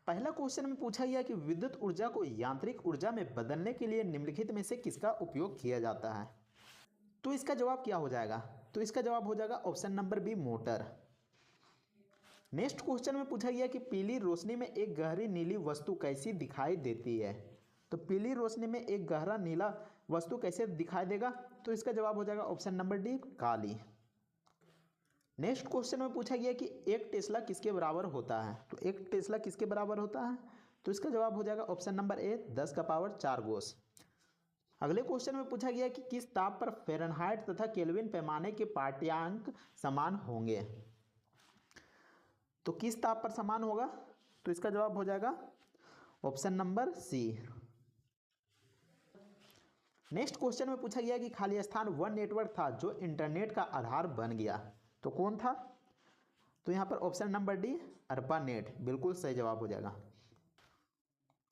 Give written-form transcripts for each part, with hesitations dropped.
पहला क्वेश्चन में पूछा गया कि विद्युत ऊर्जा को यांत्रिक ऊर्जा में बदलने के लिए निम्नलिखित में से किसका उपयोग किया जाता है। तो इसका जवाब क्या हो जाएगा, तो इसका जवाब हो जाएगा option number B, motor. Next question में पूछा गया कि पीली रोशनी में एक गहरी नीली वस्तु कैसी दिखाई देती है। तो पीली रोशनी में एक गहरा नीला वस्तु कैसे दिखाई देगा, तो इसका जवाब हो जाएगा ऑप्शन नंबर डी, काली। नेक्स्ट क्वेश्चन में पूछा गया कि एक टेस्ला किसके बराबर होता है। तो एक टेस्ला किसके बराबर होता है, तो इसका जवाब हो जाएगा ऑप्शन नंबर ए, 10 का पावर 4 गोस। अगले क्वेश्चन में पूछा गया कि किस ताप पर फ़ारेनहाइट तथा केल्विन पैमाने के पाठ्यांक समान होंगे। तो किस ताप पर समान होगा, तो इसका जवाब हो जाएगा option number C. Next question में पूछा गया कि खाली स्थान वह नेटवर्क था जो इंटरनेट का आधार बन गया। तो कौन था, तो यहाँ पर ऑप्शन नंबर डी, अर्पानेट, बिल्कुल सही जवाब हो जाएगा।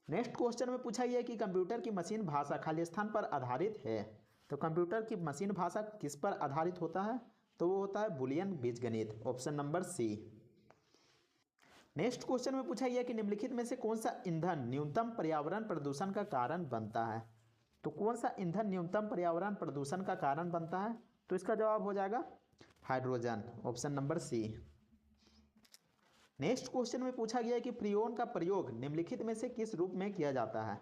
नेक्स्ट क्वेश्चन में पूछा गया कि कंप्यूटर की मशीन भाषा खाली स्थान पर आधारित है। तो कंप्यूटर की मशीन भाषा किस पर आधारित होता है, तो वो होता है बुलियन बीजगणित, option number C. Next question में पूछा गया कि निम्नलिखित में से कौन सा ईंधन न्यूनतम पर्यावरण प्रदूषण का कारण बनता है। तो कौन सा ईंधन न्यूनतम पर्यावरण प्रदूषण का कारण बनता है, तो इसका जवाब हो जाएगा hydrogen, option number C. Next question में पूछा गया कि फ्रीऑन का प्रयोग निम्नलिखित में से किस रूप में किया जाता है।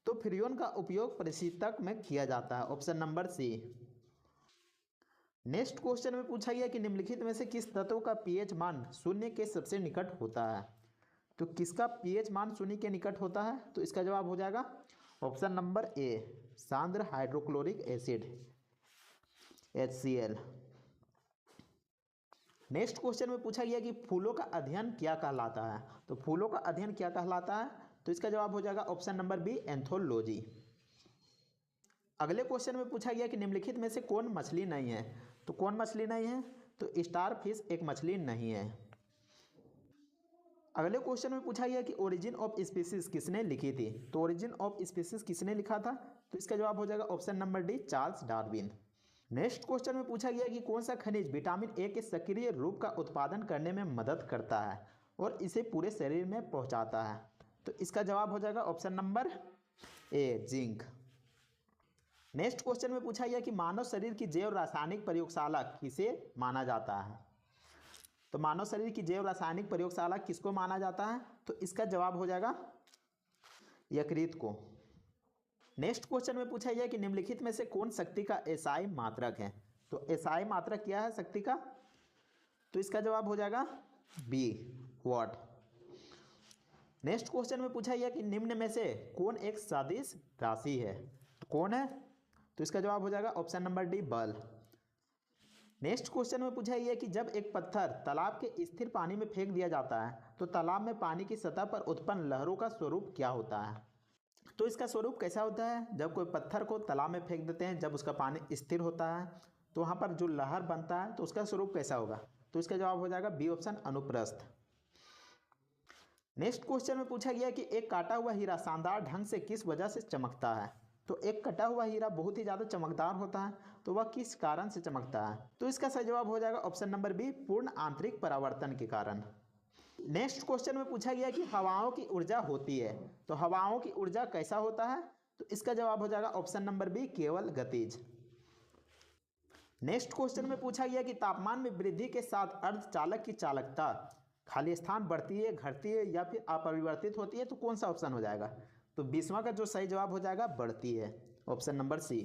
तो फ्रीऑन का उपयोग परिशीतक में किया जाता है, option number C. Next question में पूछा गया कि निम्नलिखित में से किस तत्व का पीएच मान शून्य के सबसे निकट होता है। तो किसका पीएच मान शून्य के निकट होता है, तो इसका जवाब हो जाएगा ऑप्शन नंबर ए, सांद्र hydrochloric acid, HCl। Next question में पूछा गया कि फूलों का अध्ययन क्या कहलाता है। तो फूलों का अध्ययन क्या कहलाता है, तो इसका जवाब हो जाएगा ऑप्शन नंबर बी, एंथोलॉजी। अगले क्वेश्चन में पूछा गया कि निम्नलिखित में से कौन मछली नहीं है। तो कौन मछली नहीं है, तो स्टार फिश एक मछली नहीं है। अगले क्वेश्चन में पूछा गया कि ओरिजिन ऑफ स्पीसीज किसने लिखी थी। तो ओरिजिन ऑफ स्पीसीज किसने लिखा था, तो इसका जवाब हो जाएगा option number D, Charles Darwin. Next question में पूछा गया कि कौन सा खनिज विटामिन ए के सक्रिय रूप का उत्पादन करने में मदद करता है और इसे पूरे शरीर में पहुंचाता है। तो इसका जवाब हो जाएगा ऑप्शन नंबर ए, जिंक। नेक्स्ट क्वेश्चन में पूछा गया कि मानव शरीर की जैव रासायनिक प्रयोगशाला किसे माना जाता है। तो मानव शरीर की जैव रासायनिक प्रयोगशाला किसको माना जाता है, तो इसका जवाब हो जाएगा यकृत को। नेक्स्ट क्वेश्चन में पूछा गया कि निम्नलिखित में से कौन शक्ति का एसआई मात्रक है। तो एसआई मात्रक क्या है शक्ति का, तो इसका जवाब हो जाएगा बी, वॉट। नेक्स्ट क्वेश्चन में पूछा गया कि निम्न में से कौन एक सदिश राशि है। तो कौन है, तो इसका जवाब हो जाएगा ऑप्शन नंबर डी, बल। नेक्स्ट क्वेश्चन में पूछा गया कि जब एक पत्थर तालाब के स्थिर पानी में फेंक दिया जाता है तो तालाब में पानी की सतह पर उत्पन्न लहरों का स्वरूप क्या होता है। तो इसका स्वरूप कैसा होता है, जब कोई पत्थर को तालाब में फेंक देते हैं, जब उसका पानी स्थिर होता है तो वहाँ पर जो लहर बनता है तो उसका स्वरूप कैसा होगा, तो इसका जवाब हो जाएगा बी ऑप्शन, अनुप्रस्थ। नेक्स्ट क्वेश्चन में पूछा गया कि एक काटा हुआ हीरा शानदार ढंग से किस वजह से चमकता है। तो एक कटा हुआ हीरा बहुत ही ज़्यादा चमकदार होता है, तो वह किस कारण से चमकता है, तो इसका सही जवाब हो जाएगा ऑप्शन नंबर बी, पूर्ण आंतरिक परावर्तन के कारण। नेक्स्ट क्वेश्चन में पूछा गया कि हवाओं की ऊर्जा होती है, तो हवाओं की ऊर्जा कैसा होता है, तो इसका जवाब हो जाएगा ऑप्शन नंबर बी, केवल गतिज। नेक्स्ट क्वेश्चन में पूछा गया कि तापमान में वृद्धि के साथ अर्धचालक की चालकता खाली स्थान बढ़ती है, घटती है या फिर अपरिवर्तित होती है, तो कौन सा ऑप्शन हो जाएगा, तो 20वां का जो सही जवाब हो जाएगा बढ़ती है, option number C.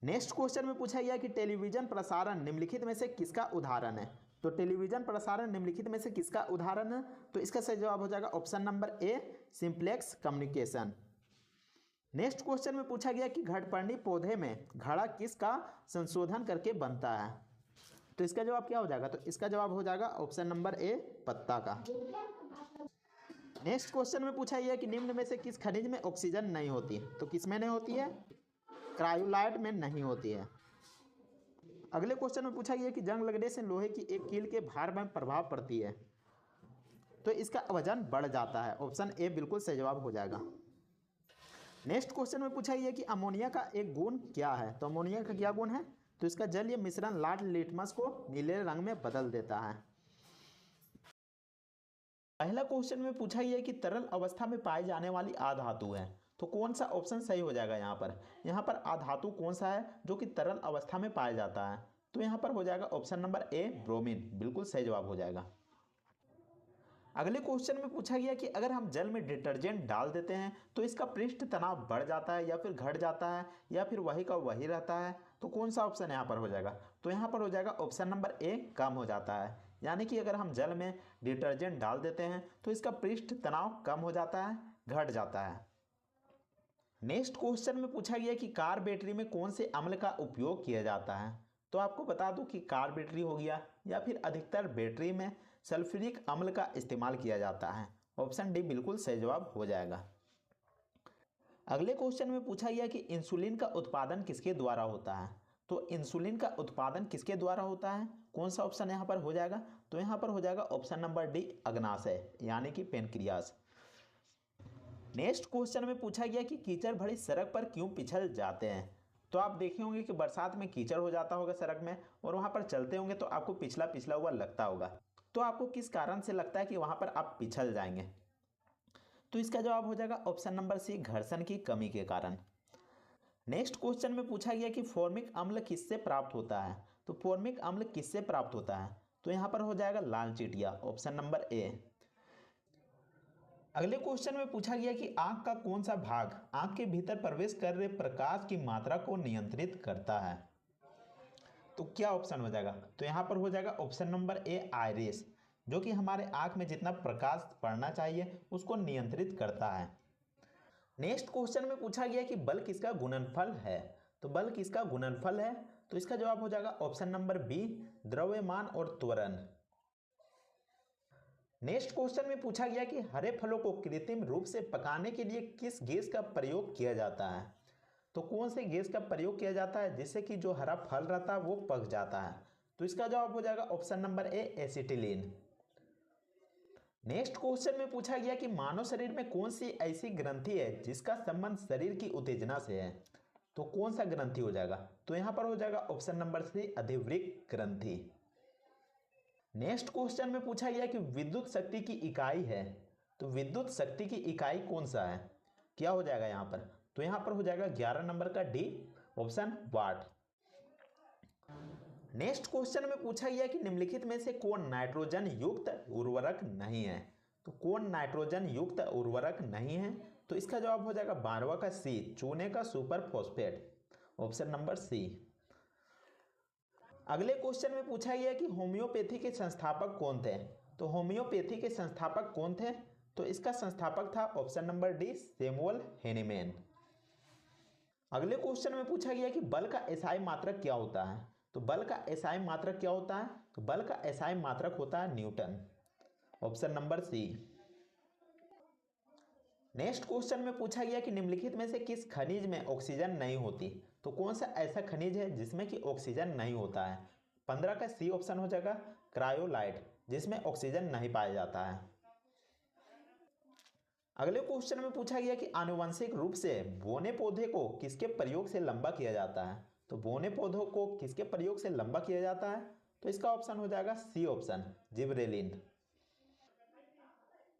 Next question में पूछा गया कि टेलीविजन प्रसारण निम्नलिखित में से किसका उदाहरण है। तो टेलीविजन प्रसारण निम्नलिखित में से किसका उदाहरण है, तो इसका सही जवाब हो जाएगा ऑप्शन नंबर ए, सिंप्लेक्स कम्युनिकेशन। नेक्स्ट क्वेश्चन में पूछा गया कि घटपर्णी पौधे में घड़ा किसका संशोधन करके बनता है। तो इसका जवाब क्या हो जाएगा, तो इसका जवाब हो जाएगा ऑप्शन नंबर ए, पत्ता का। नेक्स्ट क्वेश्चन में पूछा गया कि निम्न में से किस खनिज में ऑक्सीजन नहीं होती। तो किस में नहीं होती है, क्रायोलाइट में नहीं होती है। अगले क्वेश्चन में पूछा गया कि जंग लगने से लोहे की एक कील के भार में प्रभाव पड़ती है, तो इसका वजन बढ़ जाता है, ऑप्शन ए बिल्कुल सही जवाब हो जाएगा। नेक्स्ट क्वेश्चन में पूछा गया कि अमोनिया का एक गुण क्या है। तो अमोनिया का क्या गुण है, तो इसका जलीय मिश्रण लाल लिटमस को नीले रंग में बदल देता है। पहला क्वेश्चन में पूछा गया है कि तरल अवस्था में पाई जाने वाली अधातु है, तो कौन सा ऑप्शन सही हो जाएगा यहाँ पर अधातु कौन सा है जो कि तरल अवस्था में पाया जाता है? तो यहाँ पर हो जाएगा ऑप्शन नंबर ए ब्रोमीन, बिल्कुल सही जवाब हो जाएगा। अगले क्वेश्चन में पूछा गया कि अगर हम जल में डिटर्जेंट डाल देते हैं तो इसका पृष्ठ तनाव बढ़ जाता है या फिर घट जाता है या फिर वही का वही रहता है, तो कौन सा ऑप्शन यहाँ पर हो जाएगा? तो यहाँ पर हो जाएगा ऑप्शन नंबर ए कम हो जाता है, यानी कि अगर हम जल में डिटर्जेंट डाल देते हैं तो इसका पृष्ठ तनाव कम हो जाता है, घट जाता है। नेक्स्ट क्वेश्चन में पूछा गया कि कार बैटरी में कौन से अम्ल का उपयोग किया जाता है? तो आपको बता दूं कि कार बैटरी हो गया या फिर अधिकतर बैटरी में सल्फ्यूरिक अम्ल का इस्तेमाल किया जाता है। ऑप्शन डी बिल्कुल सही जवाब हो जाएगा। अगले क्वेश्चन में पूछा गया कि इंसुलिन का उत्पादन किसके द्वारा होता है? तो इंसुलिन का उत्पादन किसके द्वारा होता है? कौन सा ऑप्शन यहाँ पर हो जाएगा? तो यहाँ पर हो जाएगा ऑप्शन नंबर डी अग्नाशय, यानी कि पेनक्रियास। नेक्स्ट क्वेश्चन में पूछा गया कि कीचड़ भरी सड़क पर क्यों पिछल जाते हैं? तो आप देखे होंगे कि बरसात में कीचड़ हो जाता होगा सड़क में और वहां पर चलते होंगे तो आपको पिछला पिछला हुआ लगता होगा, तो आपको किस कारण से लगता है कि वहां पर आप पिछल जाएंगे? तो इसका जवाब हो जाएगा ऑप्शन नंबर सी घर्षण की कमी के कारण। नेक्स्ट क्वेश्चन में पूछा गया कि फॉर्मिक अम्ल किससे प्राप्त होता है? तो फॉर्मिक अम्ल किससे प्राप्त होता है? तो यहाँ पर हो जाएगा लाल चींटियां, ऑप्शन नंबर ए। अगले क्वेश्चन में पूछा गया कि आंख का कौन सा भाग आंख के भीतर प्रवेश कर रहे प्रकाश की मात्रा को नियंत्रित करता है? तो क्या ऑप्शन हो जाएगा? तो यहाँ पर हो जाएगा ऑप्शन नंबर ए आइरिस, जो कि हमारे आंख में जितना प्रकाश पड़ना चाहिए उसको नियंत्रित करता है। नेक्स्ट क्वेश्चन में पूछा गया कि बल किसका गुणनफल है? तो बल किसका गुणनफल है? तो इसका जवाब हो जाएगा ऑप्शन नंबर बी द्रव्यमान और त्वरण। नेक्स्ट क्वेश्चन में पूछा गया कि हरे फलों को कृत्रिम रूप से पकाने के लिए किस गैस का प्रयोग किया जाता है? तो कौन से गैस का प्रयोग किया जाता है जिससे कि जो हरा फल रहता है वो पक जाता है? तो इसका जवाब हो जाएगा ऑप्शन नंबर ए एसिटिलीन। नेक्स्ट क्वेश्चन में पूछा गया कि मानव शरीर में कौन सी ऐसी ग्रंथि है जिसका संबंध शरीर की उत्तेजना से है? तो कौन सा ग्रंथि हो जाएगा? तो यहां पर हो जाएगा ऑप्शन नंबर सी अधिवृक्क ग्रंथि। नेक्स्ट क्वेश्चन में पूछा गया कि विद्युत शक्ति की इकाई है, तो विद्युत शक्ति की इकाई कौन सा है? क्या हो जाएगा यहाँ पर? तो यहाँ पर हो जाएगा 11 नंबर का डी ऑप्शन वाट। नेक्स्ट क्वेश्चन में पूछा गया कि निम्नलिखित में से कौन नाइट्रोजन युक्त उर्वरक नहीं है? तो कौन नाइट्रोजन युक्त उर्वरक नहीं है? तो इसका जवाब हो जाएगा 12वां का सी चूने का super phosphate, option number C. अगले क्वेश्चन में पूछा गया कि होम्योपैथी के संस्थापक कौन थे? तो होम्योपैथी के संस्थापक कौन थे? तो इसका संस्थापक था option number D Samuel Hahnemann. अगले क्वेश्चन में पूछा गया कि बल का एसआई मात्रक क्या होता है? तो बल का एसआई मात्रक क्या होता है? तो बल का एसआई मात्रक होता है newton, option number C. Next question में पूछा गया कि निम्नलिखित में से किस खनिज में ऑक्सीजन नहीं होती? तो कौन सा ऐसा खनिज है जिसमें कि ऑक्सीजन नहीं होता है? 15 का सी ऑप्शन हो जाएगा क्रायोलाइट, जिसमें ऑक्सीजन नहीं पाया जाता है। अगले क्वेश्चन में पूछा गया कि आनुवंशिक रूप से बोने पौधे को किसके प्रयोग से लंबा किया जाता है? तो बोने पौधों को किसके प्रयोग से लंबा किया जाता है? तो इसका ऑप्शन हो जाएगा सी ऑप्शन जिबरेलिन।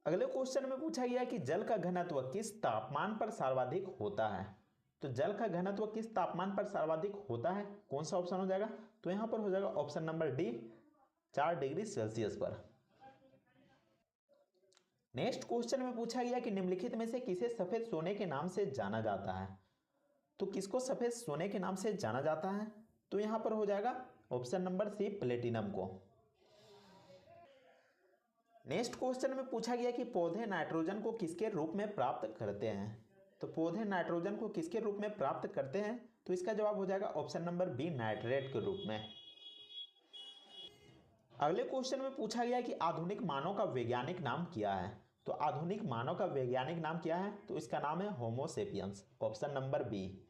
अगले क्वेश्चन में पूछा गया कि जल का घनत्व किस तापमान पर सर्वाधिक होता है? तो जल का घनत्व किस तापमान पर सर्वाधिक होता है? कौन सा ऑप्शन हो जाएगा? तो यहां पर हो जाएगा option number D 4 degree Celsius पर। नेक्स्ट क्वेश्चन में पूछा गया कि निम्नलिखित में से किसे सफेद सोने के नाम से जाना जाता है? तो किसको सफेद सोने के नाम से जाना जाता है? तो यहां पर हो जाएगा ऑप्शन नंबर सी प्लेटिनम को। नेक्स्ट क्वेश्चन में पूछा गया कि पौधे नाइट्रोजन को किसके रूप में प्राप्त करते हैं? तो पौधे नाइट्रोजन को किसके रूप में प्राप्त करते हैं? तो इसका जवाब हो जाएगा ऑप्शन नंबर बी नाइट्रेट के रूप में। अगले क्वेश्चन में पूछा गया कि आधुनिक मानव का वैज्ञानिक नाम क्या है? तो आधुनिक मानव का वैज्ञानिक नाम क्या है? तो इसका नाम है homo sapiens, option number B.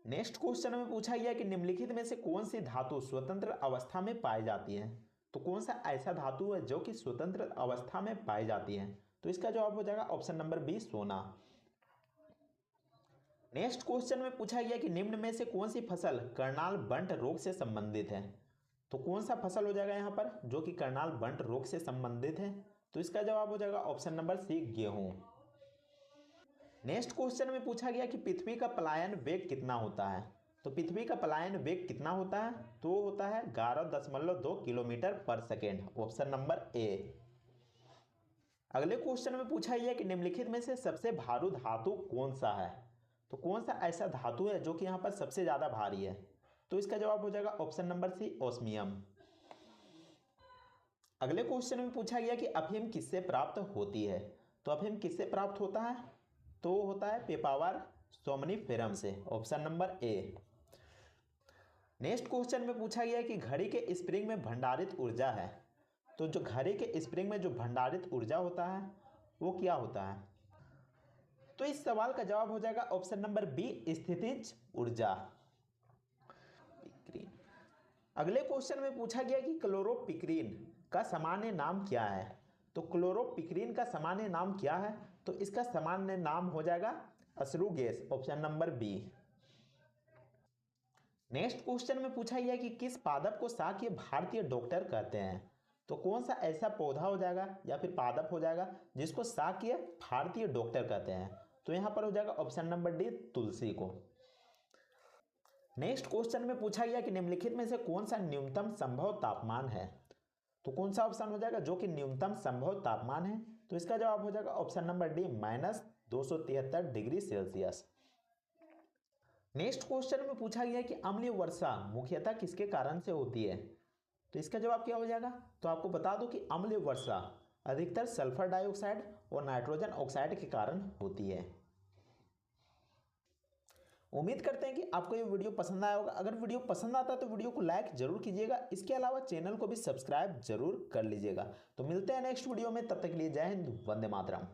Next question में पूछा गया कि निम्नलिखित में से कौन सी धातु स्वतंत्र अवस्था में पाई जाती है? तो कौन सा ऐसा धातु है जो कि स्वतंत्र अवस्था में पाई जाती है? तो इसका जवाब हो जाएगा ऑप्शन नंबर बी सोना। नेक्स्ट क्वेश्चन में पूछा गया कि निम्न में से कौन सी फसल करनाल बंट रोग से संबंधित है? तो कौन सा फसल हो जाएगा यहाँ पर जो कि करनाल बंट रोग से संबंधित है? तो इसका जवाब हो जाएगा ऑप्शन नंबर सी गेहूं। नेक्स्ट क्वेश्चन में पूछा गया कि पृथ्वी का पलायन वेग कितना होता है। तो पृथ्वी का पलायन वेग कितना होता है, तो होता है 11.2 किलोमीटर पर सेकेंड, ऑप्शन नंबर ए। अगले क्वेश्चन में पूछा गया कि निम्नलिखित में से सबसे भारी धातु कौन सा है। तो कौन सा ऐसा धातु है जो कि यहाँ पर सबसे ज्यादा भारी है, तो इसका जवाब हो जाएगा ऑप्शन नंबर सी ओस्मियम। अगले क्वेश्चन में पूछा गया कि अफीम किससे प्राप्त होती है। तो अफीम किससे प्राप्त होता है, तो होता है पेपावर सोमनीफेरम से, ऑप्शन नंबर ए। नेक्स्ट क्वेश्चन में पूछा गया कि घड़ी के स्प्रिंग में भंडारित ऊर्जा है। तो जो घड़ी के स्प्रिंग में जो भंडारित ऊर्जा होता है वो क्या होता है, तो इस सवाल का जवाब हो जाएगा ऑप्शन नंबर बी स्थितिज ऊर्जा। अगले क्वेश्चन में पूछा गया कि क्लोरोपिक्रीन का सामान्य नाम क्या है। तो क्लोरोपिक्रीन का सामान्य नाम क्या है, तो इसका सामान्य नाम हो जाएगा अश्रु gas, option number B. Next question में पूछा गया कि किस पादप को शाकीय भारतीय डॉक्टर कहते हैं। तो कौन सा ऐसा पौधा हो जाएगा या फिर पादप हो जाएगा जिसको शाकीय भारतीय डॉक्टर कहते हैं, तो यहां पर हो जाएगा ऑप्शन नंबर डी तुलसी को। नेक्स्ट क्वेश्चन में पूछा गया कि निम्नलिखित में से कौन सा न्यूनतम संभव तापमान है। तो कौन सा ऑप्शन हो जाएगा जो कि न्यूनतम संभव तापमान है, तो इसका जवाब हो जाएगा option number D -273 degree Celsius. Next question में पूछा गया कि अम्लीय वर्षा मुख्यतः किसके कारण से होती है। तो इसका जवाब क्या हो जाएगा, तो आपको बता दो कि अम्लीय वर्षा अधिकतर सल्फर डाइऑक्साइड और नाइट्रोजन ऑक्साइड के कारण होती है। उम्मीद करते हैं कि आपको ये वीडियो पसंद आया होगा। अगर वीडियो पसंद आता है तो वीडियो को लाइक जरूर कीजिएगा, इसके अलावा चैनल को भी सब्सक्राइब जरूर कर लीजिएगा। तो मिलते हैं नेक्स्ट वीडियो में, तब तक के लिए जय हिंद, वंदे मातरम।